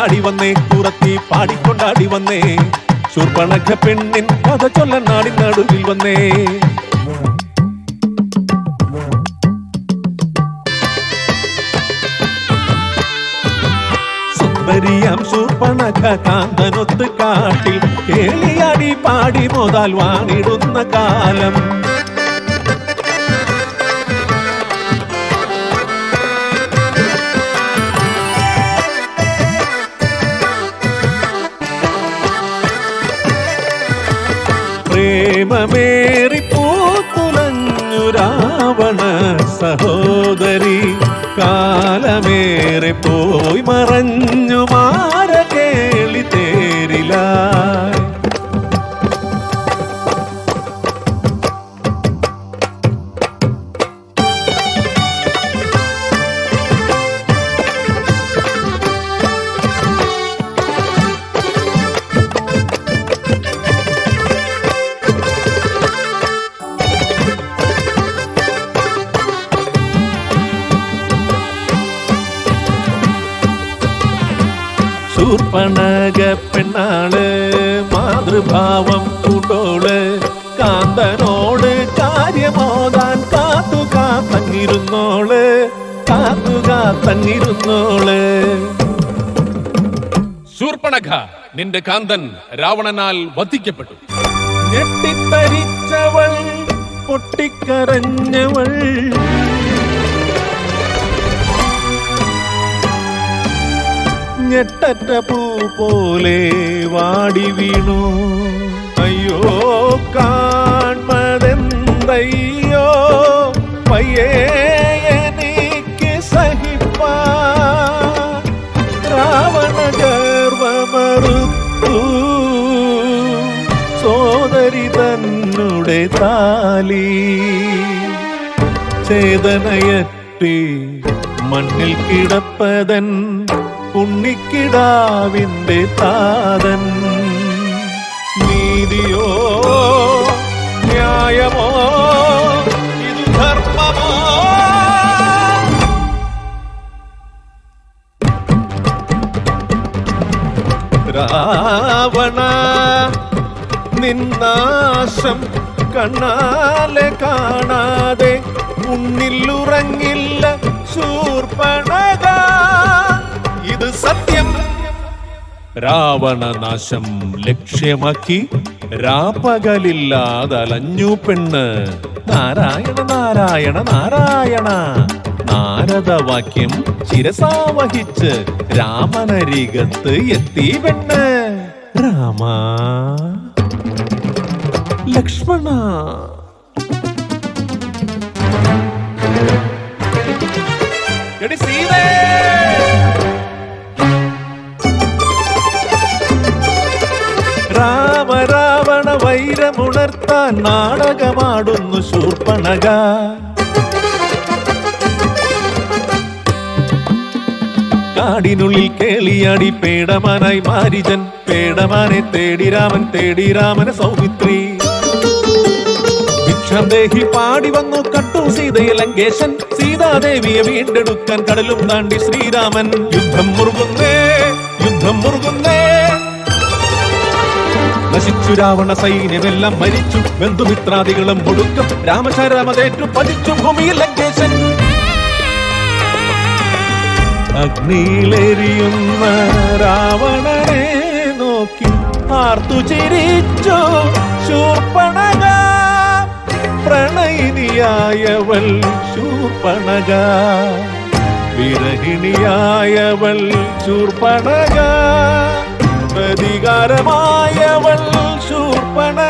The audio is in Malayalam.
ചാടി വന്നേ, കുറത്തി പാടിക്കൊണ്ടാടി വന്നേ, ശൂർപ്പണഖ പെണ്ണിൻ കഥ ചൊല്ലൻ നാടിൻ നടുവിൽ വന്നേ. സുന്ദരിയാം ശൂർപ്പണഖ കാന്തനൊത്ത് കാട്ടിൽ കേളിയാടി പാടി മോതാൽ വാണിടുന്ന കാലം. പ്രേമമേറി പൂത്തുലഞ്ഞു രാവണ സഹോദരി, കാലമേറെ പോയി മറഞ്ഞു മാരകേളി തേരിലായി. ശൂർപ്പണഖ പെണ്ണാള് മാതൃഭാവം പൂണ്ടോള്, കാന്തനോട് കാര്യമോതാൻ കാത്തുകാത്തങ്ങിരുന്നോള്, കാത്തുകാത്തങ്ങിരുന്നോള്. ശൂർപ്പണഖ, നിന്റെ കാന്തൻ രാവണനാൽ വധിക്കപ്പെട്ടു. ഞെട്ടിത്തരിച്ചവൾ പൊട്ടിക്കരഞ്ഞവൾ, ഞെട്ടറ്റ പൂ പോലെ വാടി വീണു. അയ്യോ കാൺമതെന്തയ്യോ പയ്യേ എനിക്ക് സഹിപ്പാൻ, രാവണ ഗർവമറുത്തു സോദരി തന്നുടെ താലി. ചേതനയറ്റി മണ്ണിൽ കിടപ്പതൻ ഉണ്ണിക്കിടാവിന്റെ താതൻ. നീതിയോ ന്യായമോ ഇത് ധർമ്മമോ? രാവണ നിന്നാശം കണ്ണാലെ കാണാതെ ഉണ്ണിലുറങ്ങില്ല ശൂർപ്പണഖ, ഇത് സത്യം. രാവണനാശം ലക്ഷ്യമാക്കി രാപ്പകലില്ലാതലഞ്ഞു പെണ്ണ്. നാരായണ നാരായണ നാരായണ, നാരദവാക്യം ശിരസാവഹിച്ച് രാമനരികത്ത് എത്തി പെണ്ണ്. രാമ ലക്ഷ്മണ, എടി സീതേ, രാമ രാവണ വൈരമുണർത്താൻ നാടകമാടുന്നു ശൂർപ്പണഖ. കാടിനുള്ളിൽ കേളിയാടി പേടമാനായി മാരിജൻ, പേടമാനെ തേടി രാമൻ, തേടി രാമന സൗമിത്രി. ഭിക്ഷാന്തേഹി പാടി വന്നു കട്ടു സീതയെ ലങ്കേശൻ, സീതാദേവിയെ വീണ്ടെടുക്കാൻ കടലും താണ്ടി ശ്രീരാമൻ. യുദ്ധം മുറുകുന്നേ, യുദ്ധം മുറുകുന്നേ, നശിച്ചു രാവണ സൈന്യമെല്ലാം മരിച്ചു, ബന്ധുമിത്രാദികളും ഒടുക്കം രാമശരമതേറ്റു പതിച്ചു ഭൂമിയിൽ ലങ്കേശൻ. അഗ്നിയിലെരിയുന്ന രാവണനെ നോക്കി ആർത്തു ചിരിച്ചു ശൂർപ്പണഖ. പ്രണയിനിയായവൾ ശൂർപ്പണഖ, വിരഹിണിയായവൾ ശൂർപ്പണഖ, പ്രതികാരമായവൾ ശൂർപ്പണഖ.